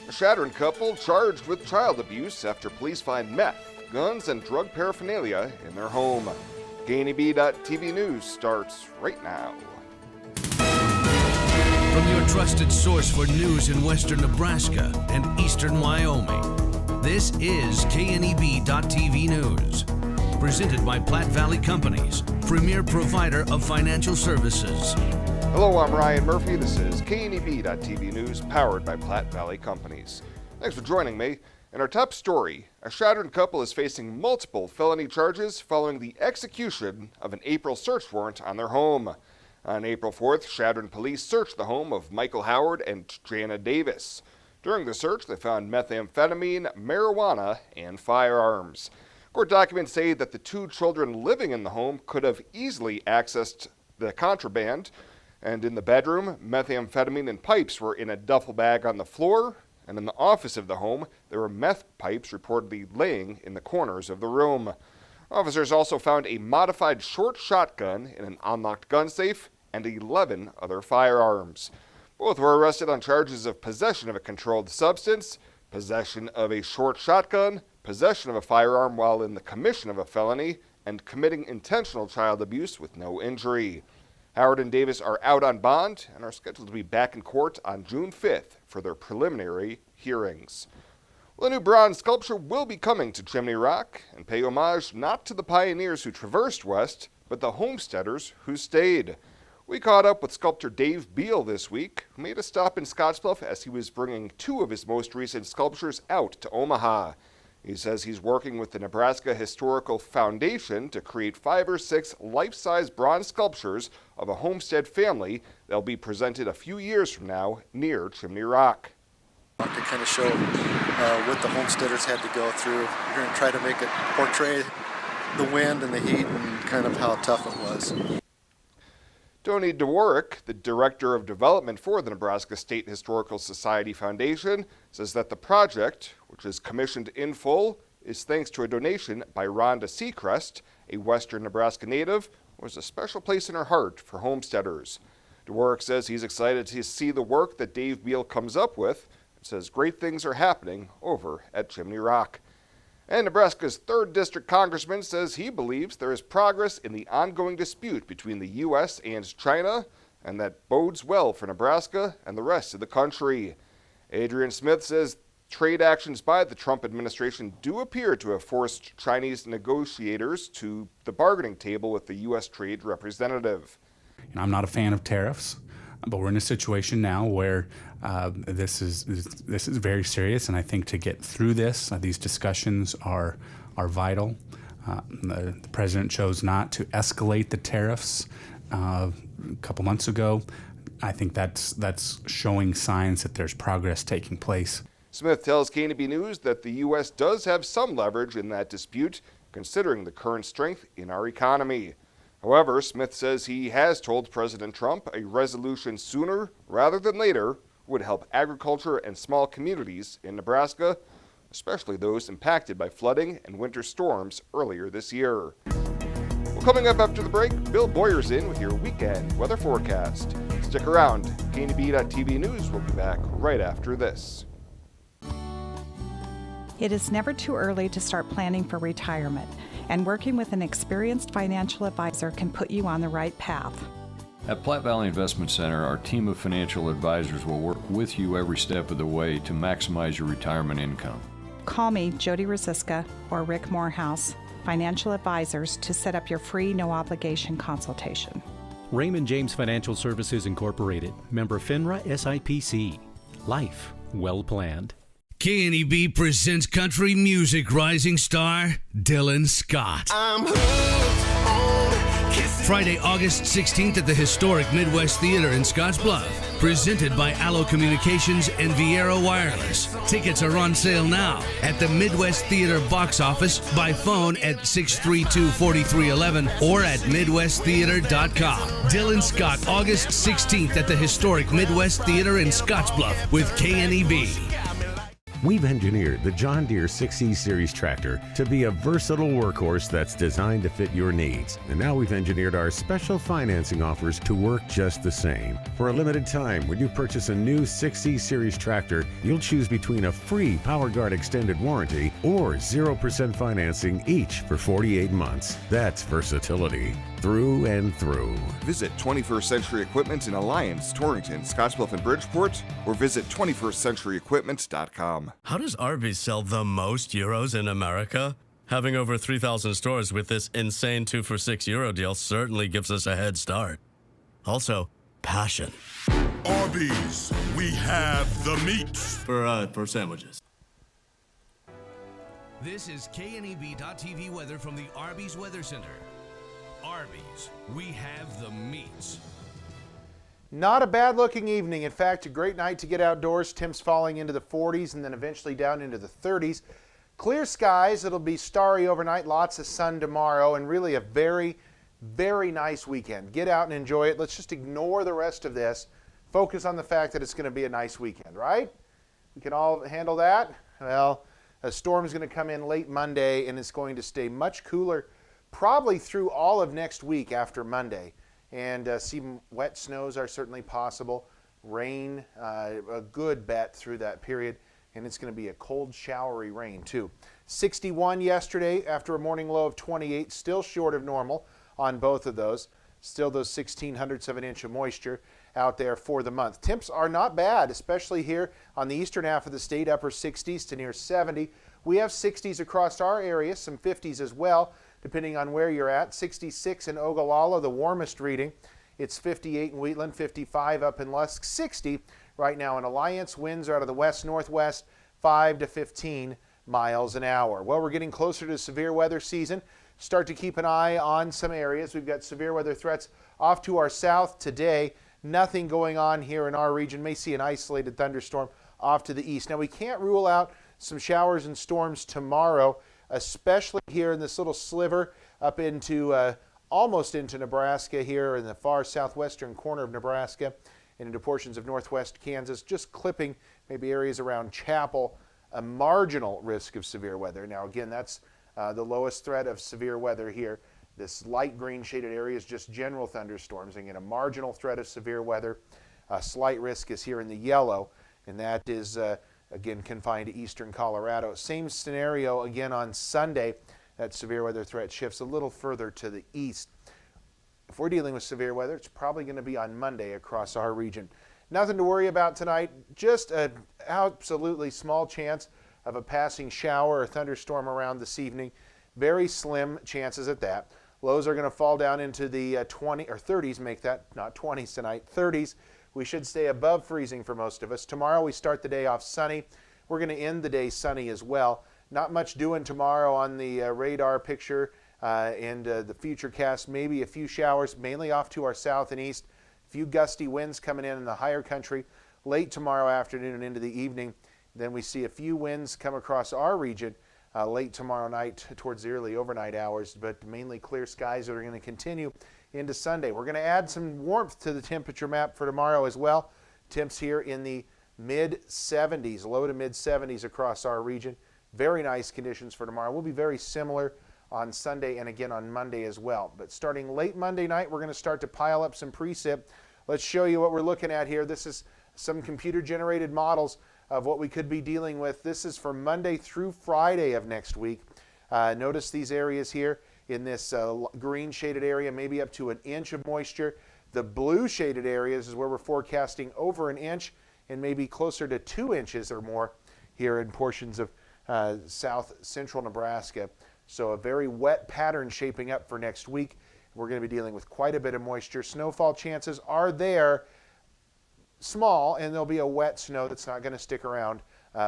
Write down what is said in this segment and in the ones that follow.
A Chadron couple charged with child abuse after police find meth, guns, and drug paraphernalia in their home. KNEB.TV News starts right now. From your trusted source for news in western Nebraska and eastern Wyoming, this is KNEB.TV News. Presented by Platte Valley Companies, premier provider of financial services. Hello, I'm Ryan Murphy. This is KNEB.TV News, powered by Platte Valley Companies. Thanks for joining me. In our top story, a Chadron couple is facing multiple felony charges following the execution of an April search warrant on their home. On April 4th, Chadron police searched the home of Michael Howard and Jana Davis. During the search, they found methamphetamine, marijuana, and firearms. Court documents say that the two children living in the home could have easily accessed the contraband. And in the bedroom, methamphetamine and pipes were in a duffel bag on the floor. And in the office of the home, there were meth pipes reportedly laying in the corners of the room. Officers also found a modified short shotgun in an unlocked gun safe and 11 other firearms. Both were arrested on charges of possession of a controlled substance, possession of a short shotgun, possession of a firearm while in the commission of a felony, and committing intentional child abuse with no injury. Howard and Davis are out on bond and are scheduled to be back in court on June 5th for their preliminary hearings. Well, a new bronze sculpture will be coming to Chimney Rock and pay homage not to the pioneers who traversed west, but the homesteaders who stayed. We caught up with sculptor Dave Beal this week, who made a stop in Scottsbluff as he was bringing two of his most recent sculptures out to Omaha. He says he's working with the Nebraska Historical Foundation to create 5 or 6 life-size bronze sculptures of a homestead family that'll be presented a few years from now near Chimney Rock. To kind of show what the homesteaders had to go through. We're going to try to make it portray the wind and the heat and kind of how tough it was. Tony Dworick, the Director of Development for the Nebraska State Historical Society Foundation, says that the project, which is commissioned in full, is thanks to a donation by Rhonda Seacrest, a western Nebraska native, who has a special place in her heart for homesteaders. Dworick says he's excited to see the work that Dave Beal comes up with, and says great things are happening over at Chimney Rock. And Nebraska's 3rd District Congressman says he believes there is progress in the ongoing dispute between the U.S. and China, and that bodes well for Nebraska and the rest of the country. Adrian Smith says trade actions by the Trump administration do appear to have forced Chinese negotiators to the bargaining table with the U.S. trade representative. I'm not a fan of tariffs, but we're in a situation now where this is very serious, and I think to get through this, these discussions are vital. The president chose not to escalate the tariffs a couple months ago. I think that's showing signs that there's progress taking place. Smith tells KNEB News that the U.S. does have some leverage in that dispute, considering the current strength in our economy. However, Smith says he has told President Trump a resolution sooner rather than later would help agriculture and small communities in Nebraska, especially those impacted by flooding and winter storms earlier this year. Well, coming up after the break, Bill Boyer's in with your weekend weather forecast. Stick around. KNEB.TV News will be back right after this. It is never too early to start planning for retirement, and working with an experienced financial advisor can put you on the right path. At Platte Valley Investment Center, our team of financial advisors will work with you every step of the way to maximize your retirement income. Call me, Jody Rosiska, or Rick Morehouse, financial advisors, to set up your free no-obligation consultation. Raymond James Financial Services Incorporated, member FINRA SIPC. Life well planned. KNEB presents country music rising star Dylan Scott. Friday, August 16th at the historic Midwest Theater in Scottsbluff. Presented by Allo Communications and Viera Wireless. Tickets are on sale now at the Midwest Theater box office, by phone at 632-4311 or at MidwestTheater.com. Dylan Scott, August 16th at the historic Midwest Theater in Scottsbluff with KNEB. We've engineered the John Deere 6E Series tractor to be a versatile workhorse that's designed to fit your needs. And now we've engineered our special financing offers to work just the same. For a limited time, when you purchase a new 6E Series tractor, you'll choose between a free PowerGuard extended warranty or 0% financing each for 48 months. That's versatility through and through. Visit 21st Century Equipment in Alliance, Torrington, Scottsbluff, and Bridgeport, or visit 21stcenturyequipment.com. How does Arby's sell the most euros in America? Having over 3,000 stores with this insane 2 for €6 deal certainly gives us a head start. Also, passion. Arby's, we have the meats. For sandwiches. This is KNEB.TV weather from the Arby's Weather Center. Arby's, we have the meats. Not a bad looking evening. In fact, a great night to get outdoors. Temps falling into the 40s and then eventually down into the 30s. Clear skies. It'll be starry overnight. Lots of sun tomorrow and really a very, very nice weekend. Get out and enjoy it. Let's just ignore the rest of this. Focus on the fact that it's going to be a nice weekend, right? We can all handle that? Well, a storm's going to come in late Monday and it's going to stay much cooler probably through all of next week after Monday. And some wet snows are certainly possible. Rain, a good bet through that period. And it's going to be a cold, showery rain too. 61 yesterday after a morning low of 28, still short of normal on both of those. Still those 1,600ths of an inch of moisture out there for the month. Temps are not bad, especially here on the eastern half of the state, upper 60s to near 70. We have 60s across our area, some 50s as well, depending on where you're at. 66 in Ogallala, the warmest reading. It's 58 in Wheatland, 55 up in Lusk, 60 right now in Alliance. Winds are out of the west-northwest, 5 to 15 miles an hour. Well, we're getting closer to severe weather season. Start to keep an eye on some areas. We've got severe weather threats off to our south today. Nothing going on here in our region. May see an isolated thunderstorm off to the east. Now, we can't rule out some showers and storms tomorrow, especially here in this little sliver up into almost into Nebraska here in the far southwestern corner of Nebraska and into portions of northwest Kansas, just clipping maybe areas around Chapel, a marginal risk of severe weather. Now again, that's the lowest threat of severe weather here. This light green shaded area is just general thunderstorms. Again, a marginal threat of severe weather. A slight risk is here in the yellow, and that is again confined to eastern Colorado. Same scenario again on Sunday. That severe weather threat shifts a little further to the east. If we're dealing with severe weather, it's probably going to be on Monday across our region. Nothing to worry about tonight. Just an absolutely small chance of a passing shower or thunderstorm around this evening. Very slim chances at that. Lows are going to fall down into the 20 or 30s, make that not 20s tonight, 30s. We should stay above freezing for most of us. Tomorrow we start the day off sunny. We're going to end the day sunny as well. Not much doing tomorrow on the radar picture and the future cast. Maybe a few showers, mainly off to our south and east. A few gusty winds coming in the higher country late tomorrow afternoon and into the evening. Then we see a few winds come across our region late tomorrow night towards the early overnight hours, but mainly clear skies that are going to continue into Sunday. We're going to add some warmth to the temperature map for tomorrow as well. Temps here in the mid-70s, low to mid-70s across our region. Very nice conditions for tomorrow. We'll be very similar on Sunday and again on Monday as well. But starting late Monday night, we're going to start to pile up some precip. Let's show you what we're looking at here. This is some computer-generated models of what we could be dealing with. This is for Monday through Friday of next week. Notice these areas here in this green shaded area, maybe up to an inch of moisture. The blue shaded areas is where we're forecasting over an inch and maybe closer to 2 inches or more here in portions of south central Nebraska. So a very wet pattern shaping up for next week. We're going to be dealing with quite a bit of moisture. Snowfall chances are there, small, and there'll be a wet snow that's not going to stick around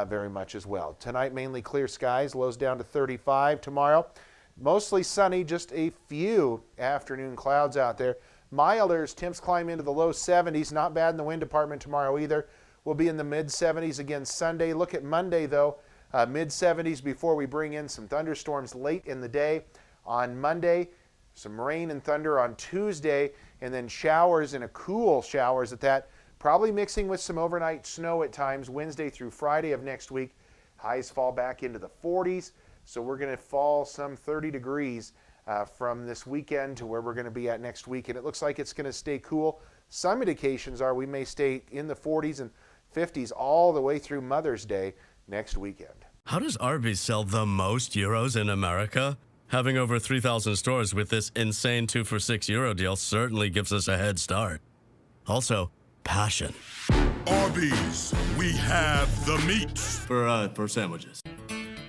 very much as well. Tonight, mainly clear skies, lows down to 35. Tomorrow, mostly sunny, just a few afternoon clouds out there. Milder as temps climb into the low 70s. Not bad in the wind department tomorrow either. We'll be in the mid-70s again Sunday. Look at Monday, though. Mid-70s before we bring in some thunderstorms late in the day. On Monday, some rain and thunder on Tuesday, and then showers and a cool showers at that. Probably mixing with some overnight snow at times Wednesday through Friday of next week. Highs fall back into the 40s, so we're going to fall some 30 degrees from this weekend to where we're going to be at next week, and it looks like it's going to stay cool. Some indications are we may stay in the 40s and 50s all the way through Mother's Day next weekend. How does Arby's sell the most euros in America? Having over 3,000 stores with this insane 2 for €6 deal certainly gives us a head start. Also, passion. Arby's, we have the meats. For sandwiches.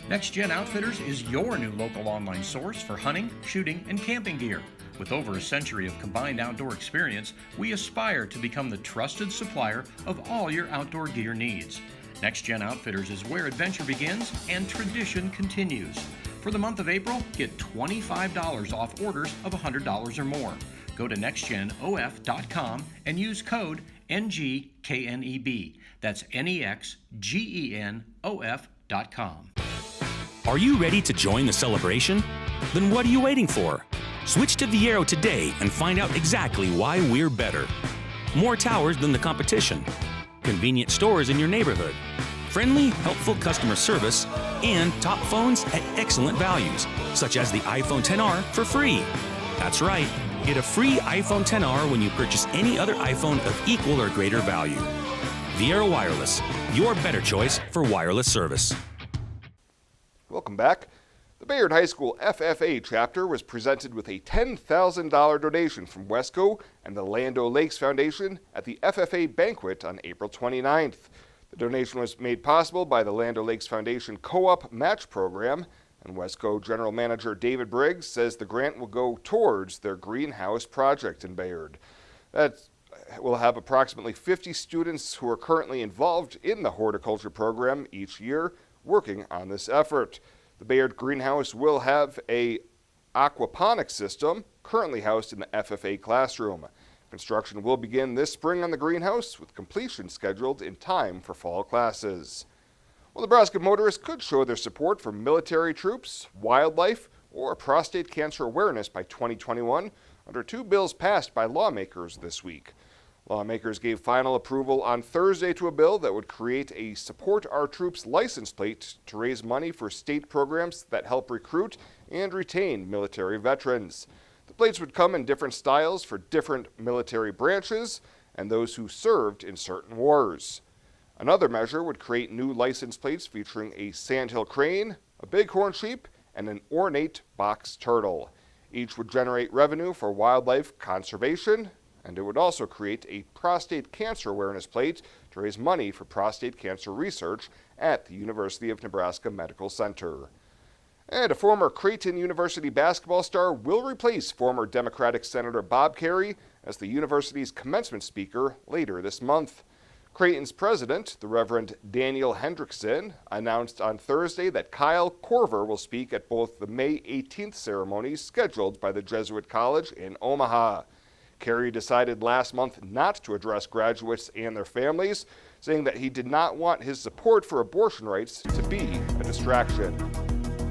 Next Gen Outfitters is your new local online source for hunting, shooting, and camping gear. With over a century of combined outdoor experience, we aspire to become the trusted supplier of all your outdoor gear needs. Next Gen Outfitters is where adventure begins and tradition continues. For the month of April, get $25 off orders of $100 or more. Go to nextgenof.com and use code NGKNEB. That's NEXGENOF.com. Are you ready to join the celebration? Then what are you waiting for? Switch to Viero today and find out exactly why we're better. More towers than the competition. Convenient stores in your neighborhood. Friendly, helpful customer service, and top phones at excellent values, such as the iPhone XR for free. That's right, get a free iPhone XR when you purchase any other iPhone of equal or greater value. Viero Wireless, your better choice for wireless service. Welcome back. The Bayard High School FFA chapter was presented with a $10,000 donation from Wesco and the Land O'Lakes Foundation at the FFA banquet on April 29th. The donation was made possible by the Land O'Lakes Foundation Co-op Match Program, and Wesco General Manager David Briggs says the grant will go towards their greenhouse project in Bayard. That will have approximately 50 students who are currently involved in the horticulture program each year working on this effort. The Bayard greenhouse will have a aquaponics system currently housed in the FFA classroom. Construction will begin this spring on the greenhouse, with completion scheduled in time for fall classes. Well, Nebraska motorists could show their support for military troops, wildlife, or prostate cancer awareness by 2021 under two bills passed by lawmakers this week. Lawmakers gave final approval on Thursday to a bill that would create a Support Our Troops license plate to raise money for state programs that help recruit and retain military veterans. The plates would come in different styles for different military branches and those who served in certain wars. Another measure would create new license plates featuring a sandhill crane, a bighorn sheep, and an ornate box turtle. Each would generate revenue for wildlife conservation, and it would also create a prostate cancer awareness plate to raise money for prostate cancer research at the University of Nebraska Medical Center. And a former Creighton University basketball star will replace former Democratic Senator Bob Kerrey as the university's commencement speaker later this month. Creighton's president, the Reverend Daniel Hendrickson, announced on Thursday that Kyle Korver will speak at both the May 18th ceremonies scheduled by the Jesuit College in Omaha. Kerry decided last month not to address graduates and their families, saying that he did not want his support for abortion rights to be a distraction.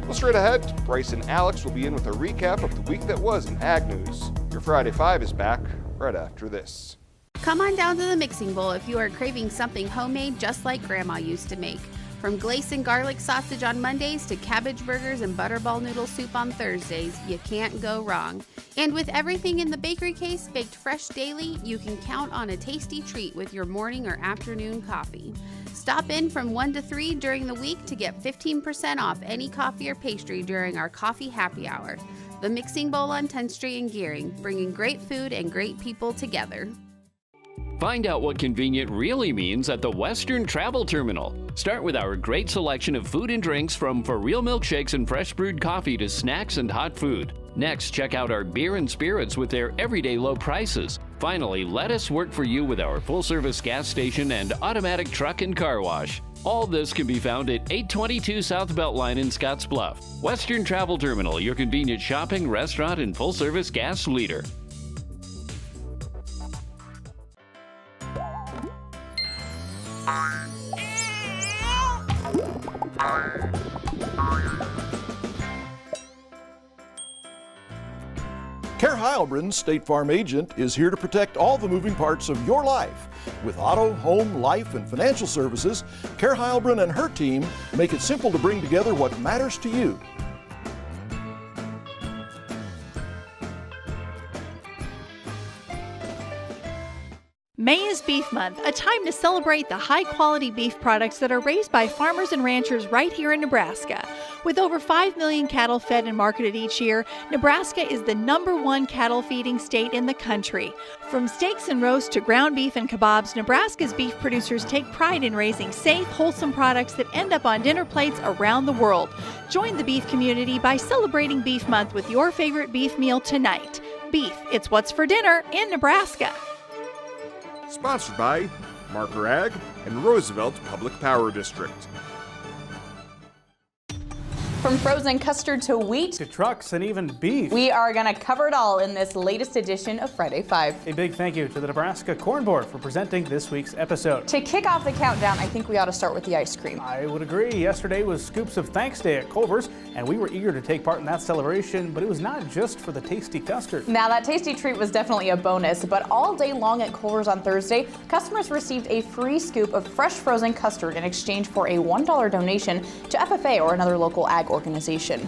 Well, straight ahead, Bryce and Alex will be in with a recap of the week that was in Ag News. Your Friday 5 is back right after this. Come on down to the Mixing Bowl if you are craving something homemade just like Grandma used to make. From glace and garlic sausage on Mondays to cabbage burgers and butterball noodle soup on Thursdays, you can't go wrong. And with everything in the bakery case baked fresh daily, you can count on a tasty treat with your morning or afternoon coffee. Stop in from 1 to 3 during the week to get 15% off any coffee or pastry during our coffee happy hour. The Mixing Bowl on 10th Street in Gearing, bringing great food and great people together. Find out what convenient really means at the Western Travel Terminal. Start with our great selection of food and drinks, from for real milkshakes and fresh brewed coffee to snacks and hot food. Next, check out our beer and spirits with their everyday low prices. Finally, let us work for you with our full-service gas station and automatic truck and car wash. All this can be found at 822 South Beltline in Scottsbluff. Western Travel Terminal, your convenient shopping, restaurant, and full-service gas leader. Kerr Heilbrunn, State Farm agent, is here to protect all the moving parts of your life. With auto, home, life, and financial services, Kerr Heilbrunn and her team make it simple to bring together what matters to you. May is Beef Month, a time to celebrate the high-quality beef products that are raised by farmers and ranchers right here in Nebraska. With over 5 million cattle fed and marketed each year, Nebraska is the #1 cattle feeding state in the country. From steaks and roasts to ground beef and kebabs, Nebraska's beef producers take pride in raising safe, wholesome products that end up on dinner plates around the world. Join the beef community by celebrating Beef Month with your favorite beef meal tonight. Beef, it's what's for dinner in Nebraska. Sponsored by Marker Ag and Roosevelt Public Power District. From frozen custard to wheat, to trucks and even beef. We are going to cover it all in this latest edition of Friday 5. A big thank you to the Nebraska Corn Board for presenting this week's episode. To kick off the countdown, I think we ought to start with the ice cream. I would agree. Yesterday was Scoops of Thanks Day at Culver's, and we were eager to take part in that celebration, but it was not just for the tasty custard. Now, that tasty treat was definitely a bonus, but all day long at Culver's on Thursday, customers received a free scoop of fresh frozen custard in exchange for a $1 donation to FFA or another local ag organization.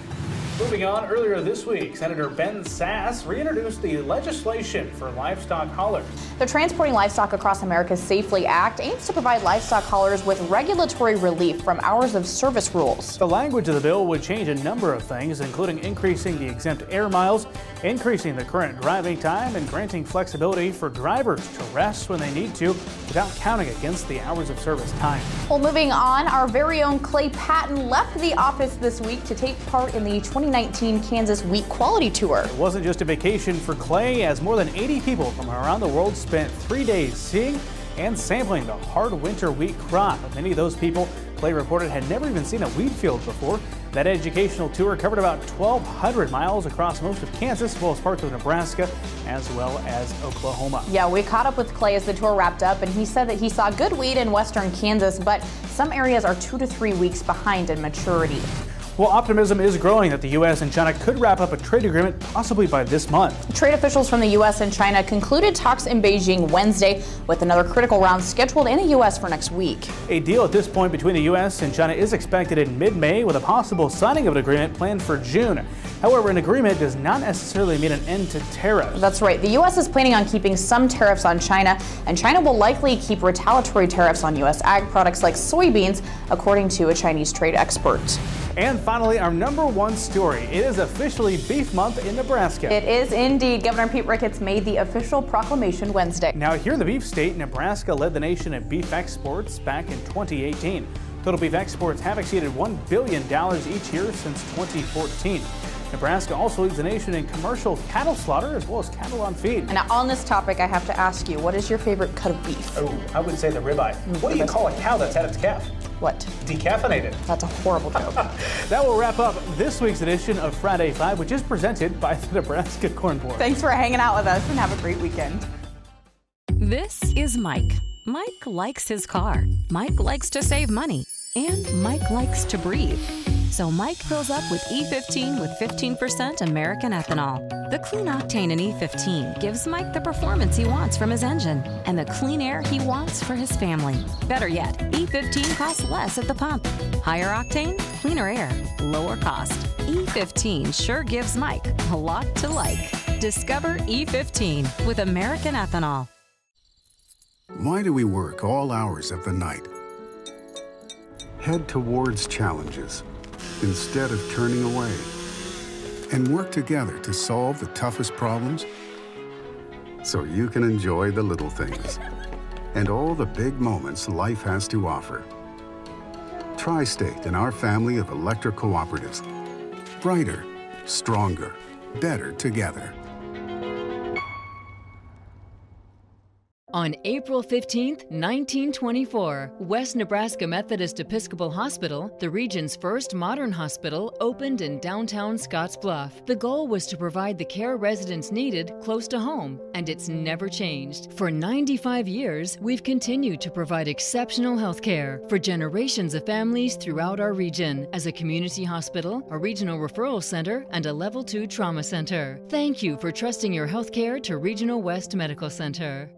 Moving on, earlier this week, Senator Ben Sasse reintroduced the legislation for livestock haulers. The Transporting Livestock Across America Safely Act aims to provide livestock haulers with regulatory relief from hours of service rules. The language of the bill would change a number of things, including increasing the exempt air miles, increasing the current driving time, and granting flexibility for drivers to rest when they need to without counting against the hours of service time. Well, moving on, our very own Clay Patton left the office this week to take part in the 2019 Kansas Wheat Quality Tour. It wasn't just a vacation for Clay, as more than 80 people from around the world spent 3 days seeing and sampling the hard winter wheat crop. Many of those people, Clay reported, had never even seen a wheat field before. That educational tour covered about 1,200 miles across most of Kansas, as well as parts of Nebraska, as well as Oklahoma. Yeah, we caught up with Clay as the tour wrapped up, and he said that he saw good wheat in western Kansas, but some areas are 2 to 3 weeks behind in maturity. Well, optimism is growing that the U.S. and China could wrap up a trade agreement possibly by this month. Trade officials from the U.S. and China concluded talks in Beijing Wednesday, with another critical round scheduled in the U.S. for next week. A deal at this point between the U.S. and China is expected in mid-May, with a possible signing of an agreement planned for June. However, an agreement does not necessarily mean an end to tariffs. That's right. The U.S. is planning on keeping some tariffs on China, and China will likely keep retaliatory tariffs on U.S. ag products like soybeans, according to a Chinese trade expert. And finally, our #1 story. It is officially Beef Month in Nebraska. It is indeed. Governor Pete Ricketts made the official proclamation Wednesday. Now, here in the beef state, Nebraska led the nation in beef exports back in 2018. Total beef exports have exceeded $1 billion each year since 2014. Nebraska also leads the nation in commercial cattle slaughter as well as cattle on feed. And on this topic, I have to ask you, what is your favorite cut of beef? Oh, I would say the ribeye. What do you call a cow that's had its calf? What? Decaffeinated. That's a horrible joke. That will wrap up this week's edition of Friday 5, which is presented by the Nebraska Corn Board. Thanks for hanging out with us and have a great weekend. This is Mike. Mike likes his car. Mike likes to save money. And Mike likes to breathe. So Mike fills up with E15 with 15% American ethanol. The clean octane in E15 gives Mike the performance he wants from his engine and the clean air he wants for his family. Better yet, E15 costs less at the pump. Higher octane, cleaner air, lower cost. E15 sure gives Mike a lot to like. Discover E15 with American ethanol. Why do we work all hours of the night? Head towards challenges instead of turning away, and work together to solve the toughest problems so you can enjoy the little things and all the big moments life has to offer. Tri-State and our family of electric cooperatives. Brighter, stronger, better together. On April 15, 1924, West Nebraska Methodist Episcopal Hospital, the region's first modern hospital, opened in downtown Scottsbluff. The goal was to provide the care residents needed close to home, and it's never changed. For 95 years, we've continued to provide exceptional health care for generations of families throughout our region as a community hospital, a regional referral center, and a Level 2 trauma center. Thank you for trusting your health care to Regional West Medical Center.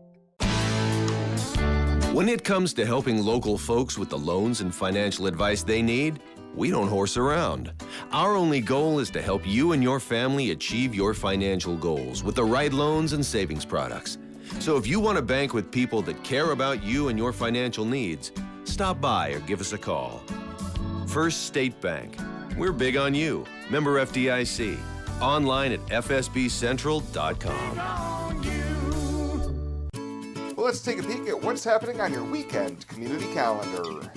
When it comes to helping local folks with the loans and financial advice they need, we don't horse around. Our only goal is to help you and your family achieve your financial goals with the right loans and savings products. So if you want to bank with people that care about you and your financial needs, stop by or give us a call. First State Bank. We're big on you. Member FDIC. Online at fsbcentral.com. Well, let's take a peek at what's happening on your weekend community calendar.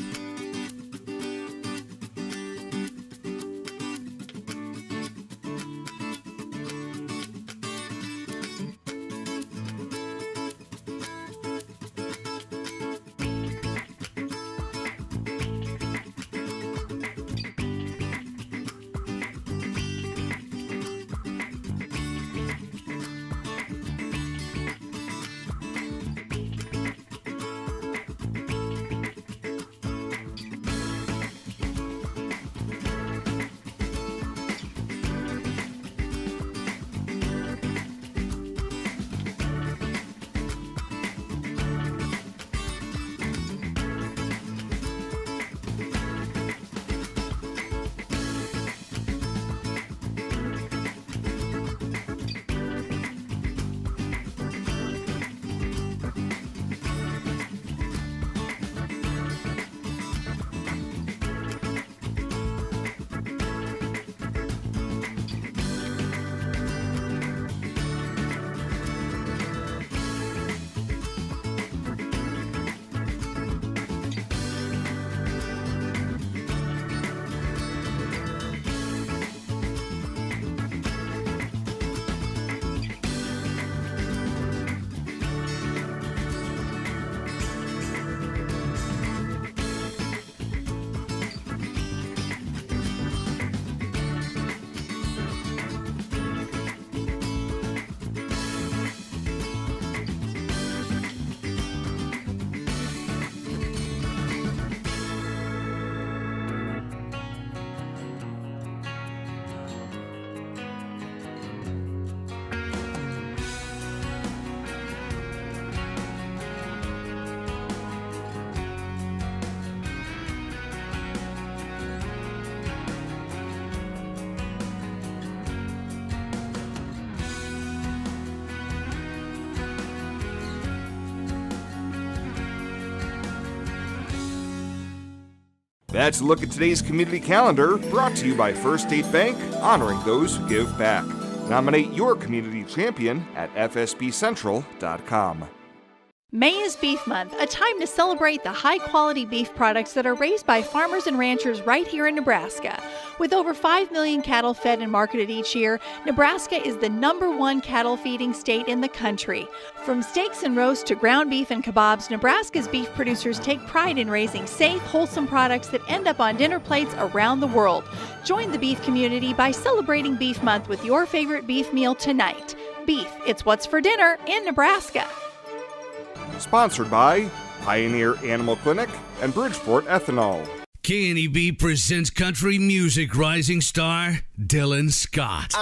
That's a look at today's community calendar, brought to you by First State Bank, honoring those who give back. Nominate your community champion at fsbcentral.com. May is Beef Month, a time to celebrate the high-quality beef products that are raised by farmers and ranchers right here in Nebraska. With over 5 million cattle fed and marketed each year, Nebraska is the #1 cattle feeding state in the country. From steaks and roasts to ground beef and kebabs, Nebraska's beef producers take pride in raising safe, wholesome products that end up on dinner plates around the world. Join the beef community by celebrating Beef Month with your favorite beef meal tonight. Beef, it's what's for dinner in Nebraska. Sponsored by Pioneer Animal Clinic and Bridgeport Ethanol. KNEB presents country music rising star Dylan Scott.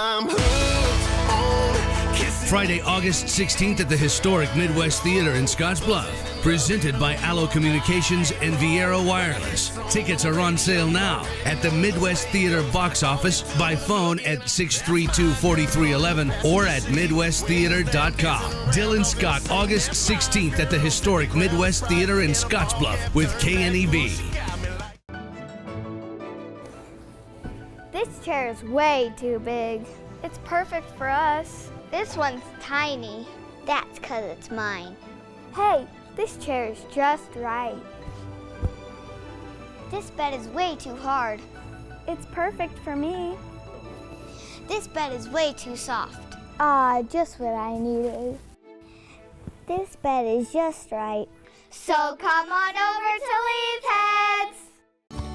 Friday, August 16th at the historic Midwest Theater in Scottsbluff. Presented by Allo Communications and Viera Wireless. Tickets are on sale now at the Midwest Theater box office, by phone at 632-4311 or at midwesttheater.com. Dylan Scott, August 16th at the historic Midwest Theater in Scottsbluff with KNEB. This chair is way too big. It's perfect for us. This one's tiny. That's 'cause it's mine. Hey, this chair is just right. This bed is way too hard. It's perfect for me. This bed is way too soft. Ah, just what I needed. This bed is just right. So come on over to Leeds Heads.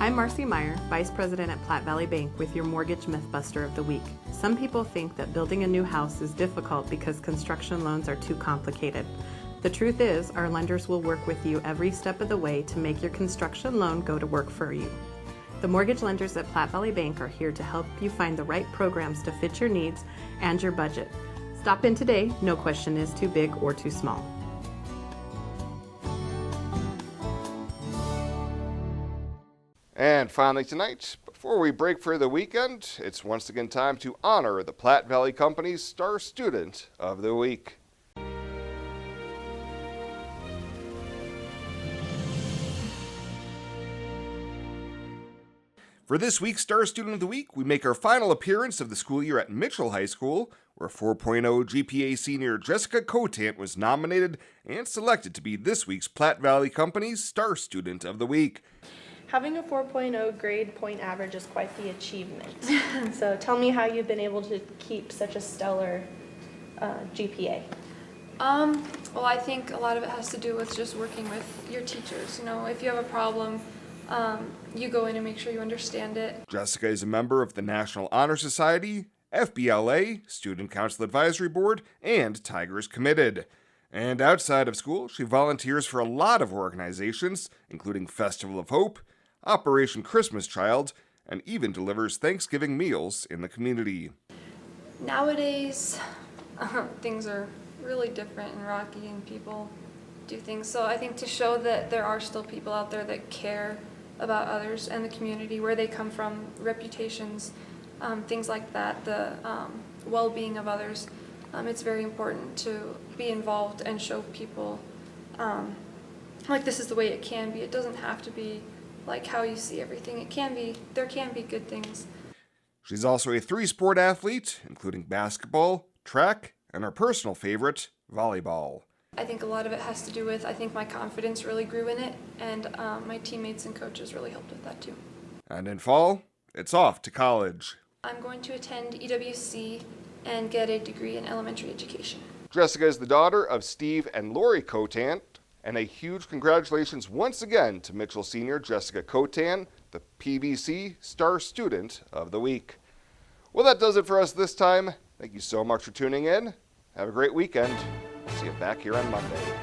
I'm Marcy Meyer, Vice President at Platte Valley Bank with your Mortgage Mythbuster of the Week. Some people think that building a new house is difficult because construction loans are too complicated. The truth is, our lenders will work with you every step of the way to make your construction loan go to work for you. The mortgage lenders at Platte Valley Bank are here to help you find the right programs to fit your needs and your budget. Stop in today. No question is too big or too small. And finally tonight, before we break for the weekend, it's once again time to honor the Platte Valley Company's Star Student of the Week. For this week's Star Student of the Week, we make our final appearance of the school year at Mitchell High School, where 4.0 GPA senior Jessica Cotant was nominated and selected to be this week's Platte Valley Company's Star Student of the Week. Having a 4.0 grade point average is quite the achievement. So tell me how you've been able to keep such a stellar GPA. Well, I think a lot of it has to do with just working with your teachers. You know, if you have a problem, you go in and make sure you understand it. Jessica is a member of the National Honor Society, FBLA, Student Council Advisory Board, and Tigers Committed. And outside of school, she volunteers for a lot of organizations, including Festival of Hope, Operation Christmas Child, and even delivers Thanksgiving meals in the community. Nowadays, things are really different and rocky and people do things. So I think to show that there are still people out there that care about others and the community, where they come from, reputations, things like that, the well-being of others, it's very important to be involved and show people like this is the way it can be. It doesn't have to be like how you see everything. There can be good things. She's also a 3-sport athlete, including basketball, track, and her personal favorite, volleyball. I think a lot of it has to do with, I think my confidence really grew in it, and my teammates and coaches really helped with that too. And in fall, it's off to college. I'm going to attend EWC and get a degree in elementary education. Jessica is the daughter of Steve and Lori Cotant, and a huge congratulations once again to Mitchell senior Jessica Cotant, the PVC Star Student of the Week. Well, that does it for us this time. Thank you so much for tuning in. Have a great weekend. See you back here on Monday.